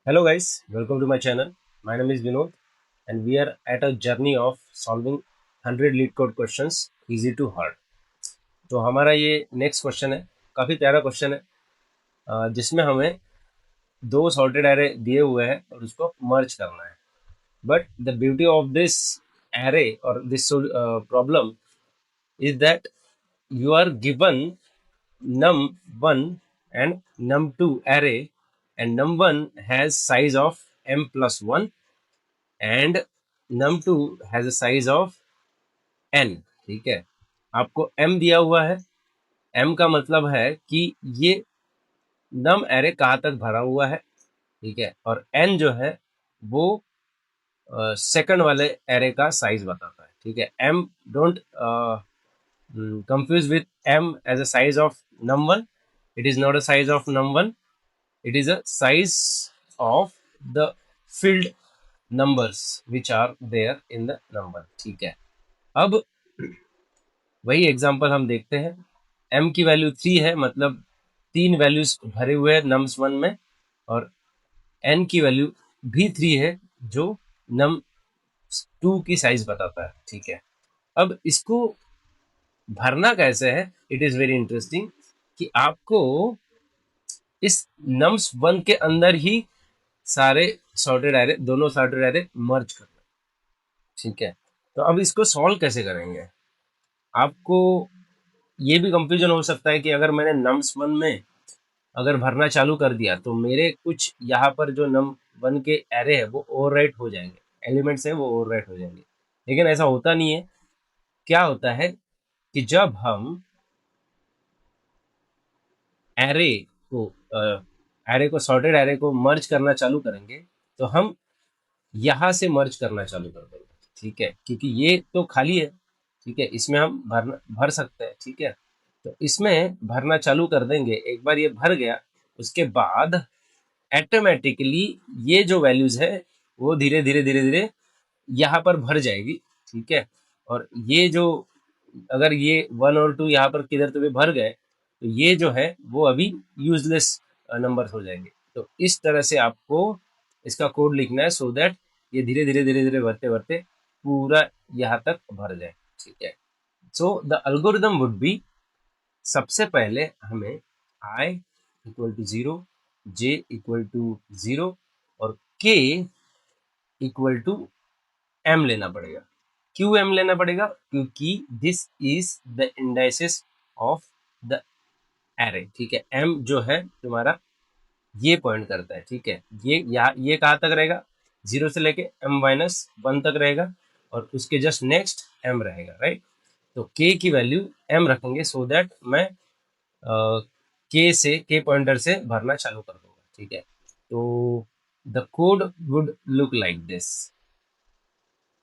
Hello guys, welcome to my channel. My name is Vinod and we are at a journey of solving 100 lead code questions easy to hard. तो हमारा ये next question है, काफ़ी प्यारा question है जिसमें हमें दो सॉर्टेड एरे दिए हुए हैं और उसको मर्ज करना है. But the beauty of this array और this problem is that you are given num1 and num2 array and num1 has size of m plus 1 and num2 has a size of n. ठीक है, आपको m दिया हुआ है. m का मतलब है कि ये नम एरे कहाँ तक भरा हुआ है. ठीक है, और n जो है वो सेकंड वाले एरे का साइज बताता है. ठीक है, m don't confused with m as a size of num1. It is not a size of num1. It is a size of the filled numbers which are there in the number. ठीक है, अब वही example हम देखते हैं. m की value 3 है, मतलब तीन वैल्यूज भरे हुए हैं नम्स 1 में, और n की वैल्यू भी 3 है जो नम 2 की साइज बताता है. ठीक है, अब इसको भरना कैसे है, इट इज वेरी इंटरेस्टिंग कि आपको इस नम्स 1 के अंदर ही सारे सॉर्टेड एरे, दोनों सॉर्टेड एरे मर्ज करना. ठीक है, तो अब इसको सॉल्व कैसे करेंगे. आपको ये भी कंफ्यूजन हो सकता है कि अगर मैंने नम्स 1 में अगर भरना चालू कर दिया तो मेरे कुछ यहाँ पर जो नम 1 के एरे है वो ओवरराइट हो जाएंगे, एलिमेंट्स है वो ओवरराइट हो जाएंगे. लेकिन ऐसा होता नहीं है. क्या होता है कि जब हम एरे को सॉर्टेड एरे को मर्ज करना चालू करेंगे तो हम यहाँ से मर्ज करना चालू कर देंगे. ठीक है, क्योंकि ये तो खाली है. ठीक है, इसमें हम भर सकते हैं. ठीक है, तो इसमें भरना चालू कर देंगे. एक बार ये भर गया उसके बाद ऑटोमेटिकली ये जो वैल्यूज है वो धीरे धीरे धीरे धीरे यहाँ पर भर जाएगी. ठीक है, और ये जो अगर ये 1 और 2 यहाँ पर किधर तो भी भर गए तो ये जो है वो अभी यूजलेस नंबर हो जाएंगे. तो इस तरह से आपको इसका कोड लिखना है सो दैट ये धीरे धीरे धीरे धीरे भरते भरते पूरा यहाँ तक भर जाए. ठीक है, so the algorithm would be, सबसे पहले हमें i equal to 0, j equal to 0 और k इक्वल टू m लेना पड़ेगा. क्यों m लेना पड़ेगा, क्योंकि this is the indices of the array. ठीक है, m जो है तुम्हारा ये पॉइंट करता है. ठीक है, ये कहाँ तक रहेगा, 0 से लेके m-1 तक रहेगा और उसके जस्ट नेक्स्ट m रहेगा. राइट, तो k की वैल्यू m रखेंगे सो दैट मैं के पॉइंटर से भरना चालू कर दूंगा. ठीक है, तो the code would look like this.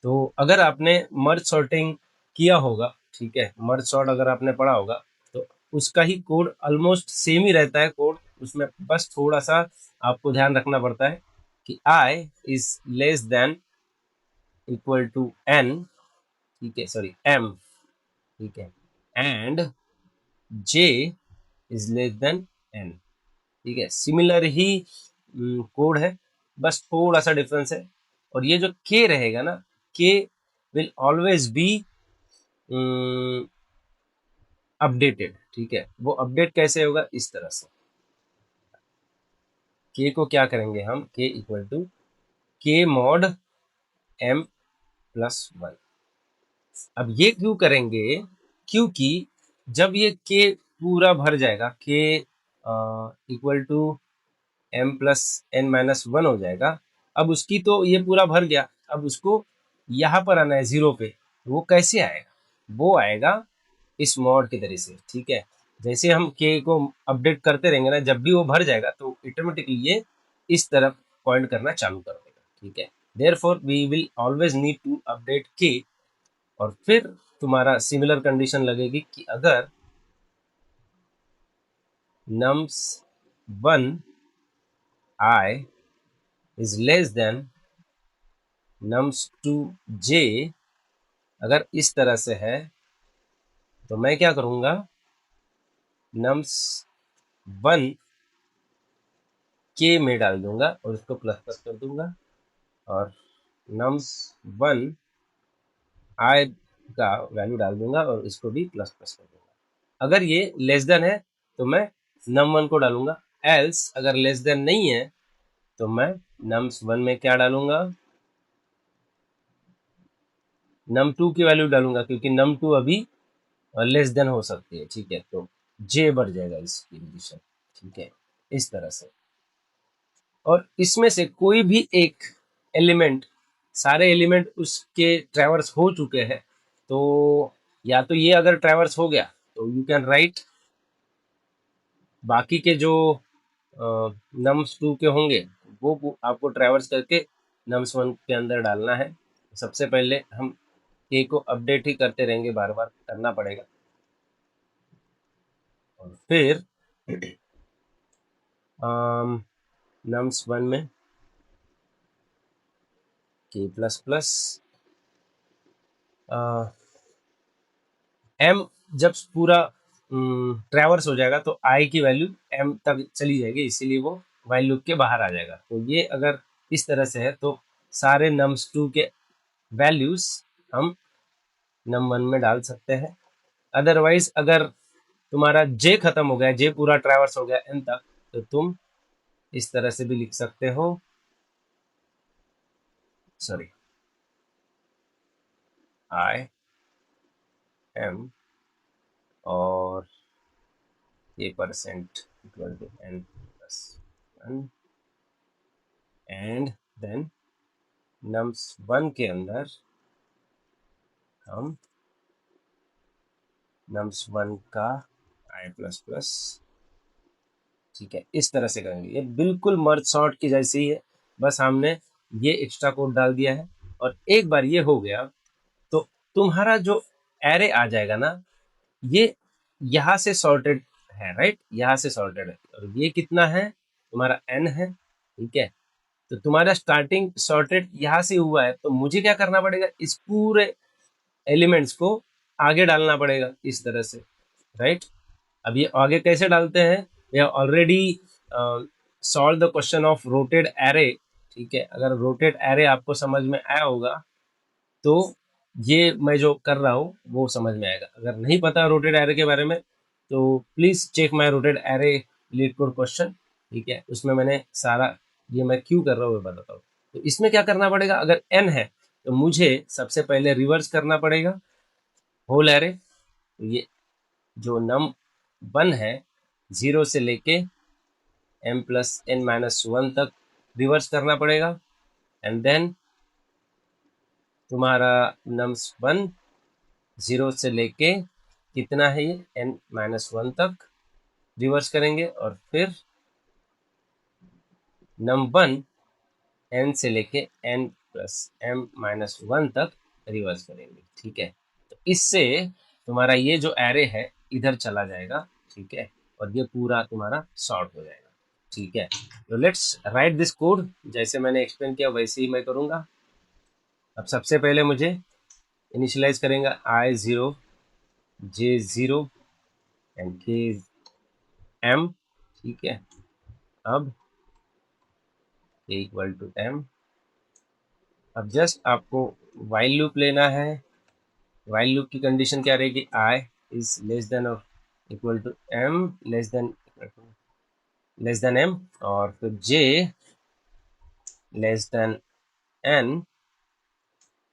तो अगर आपने मर्ज सॉर्टिंग किया होगा, ठीक है, मर्ज सॉर्ट अगर आपने पढ़ा होगा तो उसका ही कोड ऑलमोस्ट सेम ही रहता है. कोड उसमें बस थोड़ा सा आपको ध्यान रखना पड़ता है कि i is less than equal to n. ठीक है, सॉरी m. ठीक है, एंड j is less than n. ठीक है, सिमिलर ही कोड है, बस थोड़ा सा डिफरेंस है. और ये जो k रहेगा ना, k will always be updated. ठीक है, वो अपडेट कैसे होगा, इस तरह से k को क्या करेंगे हम, k equal to k mod m plus 1. अब ये क्यों करेंगे, क्योंकि जब ये k पूरा भर जाएगा, k equal to m plus n minus 1 हो जाएगा. अब उसकी तो ये पूरा भर गया, अब उसको यहाँ पर आना है 0 पे. वो कैसे आएगा, वो आएगा इस मॉड के तरीके से. ठीक है, जैसे हम के को अपडेट करते रहेंगे ना, जब भी वो भर जाएगा तो ऑटोमेटिकली ये इस तरफ पॉइंट करना चालू कर देगा. ठीक है, therefore we will always need to update k. और फिर तुम्हारा सिमिलर कंडीशन लगेगी कि अगर nums 1 i is less than nums 2 j, अगर इस तरह से है तो मैं क्या करूंगा, nums 1 के में डाल दूंगा और उसको प्लस प्लस कर दूंगा, और nums1 आई का वैल्यू डाल दूंगा और इसको भी प्लस प्लस कर दूंगा। अगर ये लेस देन है तो मैं num1 को डालूंगा, एल्स अगर लेस देन नहीं है तो मैं nums1 में क्या डालूंगा, num2 की वैल्यू डालूंगा, क्योंकि num2 अभी लेस देन हो सकती है। ठीक है, तो जे बढ़ जाएगा इसकी कंडीशन। ठीक है, इस तरह से। और इसमें से कोई भी एक एलिमेंट, सारे एलिमेंट उसके ट्रैवर्स हो चुके हैं, तो या तो ये अगर ट्रैवर्स हो गया तो यू कैन राइट, बाकी के जो नम्स टू के होंगे वो आपको ट्रैवर्स करके नम्स वन के अंदर डालना है। सबसे पहले हम के को अपडेट ही करते रहेंगे, बार बार करना पड़ेगा। और फिर नम्स वन में के प्लस प्लस एम, जब पूरा ट्रैवर्स हो जाएगा तो आई की वैल्यू एम तक चली जाएगी, इसीलिए वो वाइल लूप के बाहर आ जाएगा। तो ये अगर इस तरह से है तो सारे नम्स टू के वैल्यूज हम नम वन में डाल सकते हैं। अदरवाइज अगर तुम्हारा जे खत्म हो गया, जे पूरा ट्रैवर्स हो गया एन तक, तो तुम इस तरह से भी लिख सकते हो, सॉरी, आई एम और ये percent equal to n plus one, and then nums one के अंदर हम नम्स वन का आई प्लस प्लस। ठीक है, इस तरह से करेंगे। ये बिल्कुल मर्ज सॉर्ट की जैसे ही है, बस हमने ये एक्स्ट्रा कोड डाल दिया है। और एक बार ये हो गया तो तुम्हारा जो एरे आ जाएगा ना, ये यहाँ से सॉर्टेड है, राइट, यहाँ से सॉर्टेड है, और ये कितना है, तुम्हारा एन है। ठीक है, तो तुम्हारा स्टार्टिंग सॉर्टेड यहाँ से हुआ है, तो मुझे क्या करना पड़ेगा, इस पूरे एलिमेंट्स को आगे डालना पड़ेगा इस तरह से, राइट। अब ये आगे कैसे डालते हैं, we have already solved the question of rotated array. ठीक है, अगर रोटेड एरे आपको समझ में आया होगा तो ये मैं जो कर रहा हूँ वो समझ में आएगा। अगर नहीं पता रोटेड एरे के बारे में तो please check my rotated array leetcode question. ठीक है, उसमें मैंने सारा ये मैं क्यों कर रहा हूँ वो बताता हूँ। तो इसमें क्या करना पड़ेगा, अगर एन है तो मुझे सबसे पहले रिवर्स करना पड़ेगा होल एरे। ये जो नम वन है, जीरो से लेके m plus n minus one तक रिवर्स करना पड़ेगा, एंड देन तुम्हारा नम्स वन जीरो से लेके कितना है ये एन माइनस वन तक रिवर्स करेंगे, और फिर नम वन एन से लेके n plus m minus one तक रिवर्स करेंगे। ठीक है, तो इससे तुम्हारा ये जो एरे है इधर चला जाएगा। ठीक है, और ये पूरा तुम्हारा सॉर्ट हो जाएगा। ठीक है, तो लेट्स राइट दिस कोड, जैसे मैंने एक्सप्लेन किया वैसे ही मैं करूँगा। अब सबसे पहले मुझे इनिशियलाइज करेंगे i zero, j zero and k m. ठीक है, अब ए इक्वल टू एम। अब जस्ट आपको वाइल लूप लेना है। वाइल लूप की कंडीशन क्या रहेगी, आई इज लेस देन और equal to m, less than m, और फिर जे लेस देन एन,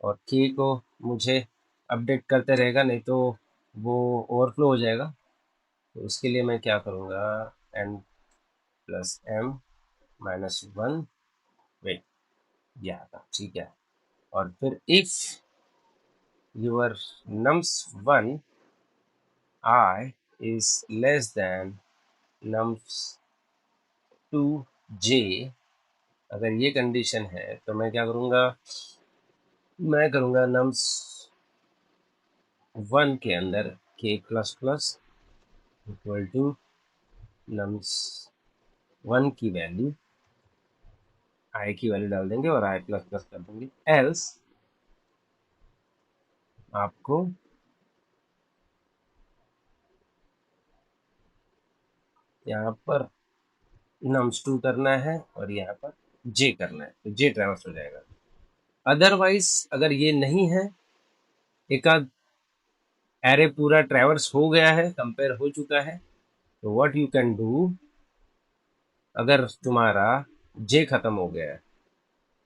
और के को मुझे अपडेट करते रहेगा, नहीं तो वो ओवरफ्लो हो जाएगा। तो उसके लिए मैं क्या करूँगा, n plus m minus one, wait, यह था। ठीक है, और फिर if your nums1 I is less than nums2 j, अगर ये कंडीशन है तो मैं क्या करूँगा, मैं करूँगा नम्स वन के अंदर k plus plus equal to nums one की वैल्यू, आई की वैल्यू डाल देंगे और आई प्लस प्लस कर देंगे। एल्स आपको यहाँ पर nums2 करना है और यहाँ पर j करना है, तो j ट्रैवर्स हो जाएगा। अदरवाइज अगर ये नहीं है, एक आध एरे पूरा ट्रैवर्स हो गया है, कंपेयर हो चुका है, तो व्हाट यू कैन डू, अगर तुम्हारा j खत्म हो गया है,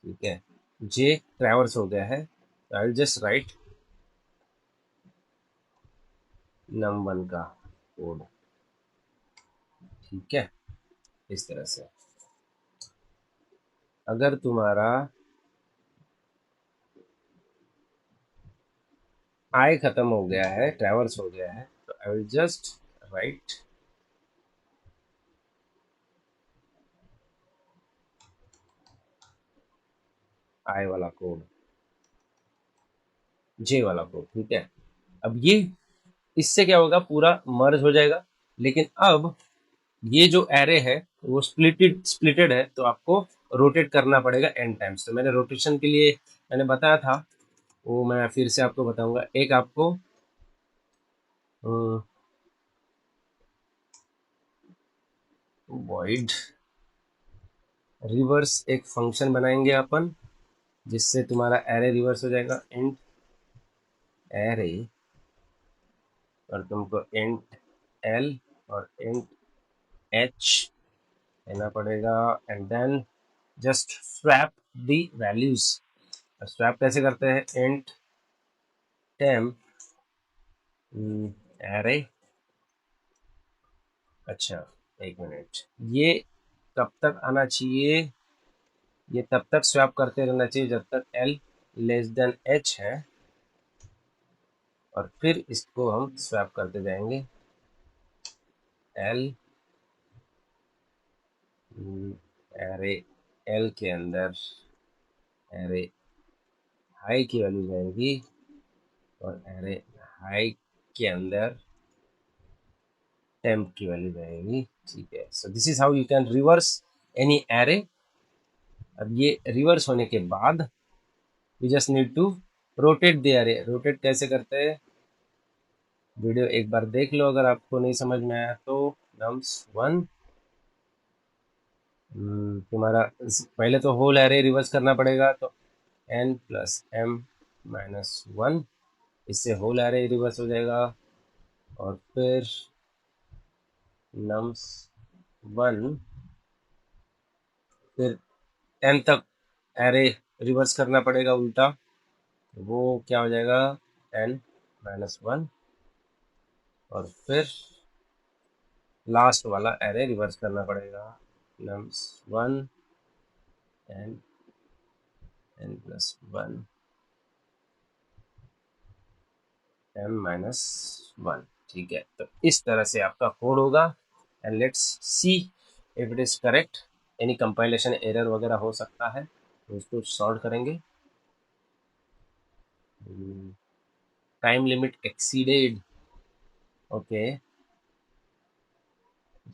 ठीक है, j ट्रैवर्स हो गया है, तो I will just right num1 का कोड, ठीक है, इस तरह से। अगर तुम्हारा आई खत्म हो गया है, ट्रैवर्स हो गया है, तो I will just right I वाला कोड, जे वाला कोड, ठीक है। अब ये इससे क्या होगा, पूरा मर्ज हो जाएगा। लेकिन अब ये जो एरे है वो स्प्लिटेड है, तो आपको रोटेट करना पड़ेगा एन टाइम्स। तो मैंने रोटेशन के लिए मैंने बताया था, वो मैं फिर से आपको बताऊंगा। एक आपको वॉइड रिवर्स एक फंक्शन बनाएंगे अपन, जिससे तुम्हारा एरे रिवर्स हो जाएगा। इंट एरे, और तुमको इंट एल और इंट एच लेना पड़ेगा, and then just swap the values. Swap कैसे करते हैं, इंट टेम एरे, अच्छा एक मिनट, ये कब तक आना चाहिए, ये तब तक स्वैप करते रहना चाहिए जब तक एल लेस देन एच है, और फिर इसको हम स्वैप करते जाएंगे। एल एरे एल के अंदर एरे हाई की वैल्यू जाएगी, और एरे हाई के अंदर टेम्प की वैल्यू जाएगी, ठीक है। So this is how you can reverse any array. अब ये रिवर्स होने के बाद we just need to rotate the array. Rotate कैसे करते हैं, वीडियो एक बार देख लो अगर आपको नहीं समझ में आया तो। nums1 तुम्हारा पहले तो होल एरे रिवर्स करना पड़ेगा, तो n प्लस m माइनस 1, इससे होल एरे रिवर्स हो जाएगा। और फिर nums1 फिर n तक एरे रिवर्स करना पड़ेगा उल्टा, वो क्या हो जाएगा, n-1, और फिर लास्ट वाला एरे रिवर्स करना पड़ेगा, nums1 एंड n+1 m-1, ठीक है। तो इस तरह से आपका कोड होगा, and let's see if it is correct. Any compilation error वगैरह हो सकता है, तो उसको सॉल्व करेंगे। Time limit exceeded, okay,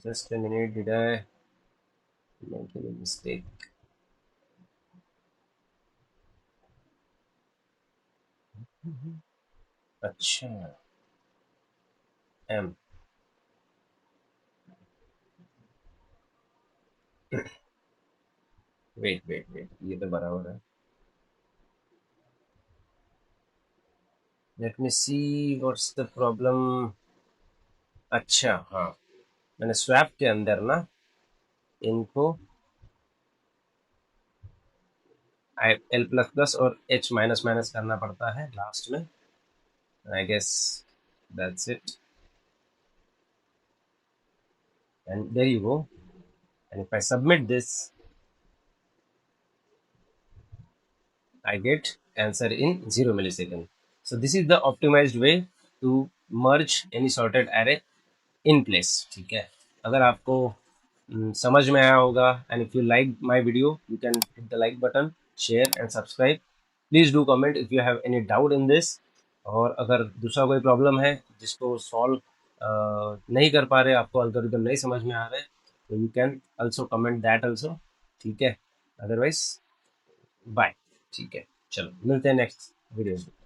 just a minute, did I make any mistake? अच्छा, m, वेट वेट वेट, ये तो बराबर है। Let me see what's the problem. अच्छा हाँ, मैंने स्वैप के अंदर ना इनको एल प्लस प्लस और एच माइनस माइनस करना पड़ता है लास्ट में, I guess that's it, and there you go. And if I submit this, I get answer in 0 millisecond. So this is the optimized way to merge any sorted array in place, ठीक है। अगर आपको समझ में आया होगा, and if you like my video you can hit the like button, share and subscribe. Please do comment if you have any doubt in this. और अगर दूसरा कोई प्रॉब्लम है जिसको सॉल्व नहीं कर पा रहे, आपको अल्गोरिदम नहीं समझ में आ रहे, तो you can also comment that also, ठीक है। अदरवाइज बाय, ठीक है, चलो मिलते हैं नेक्स्ट वीडियो में।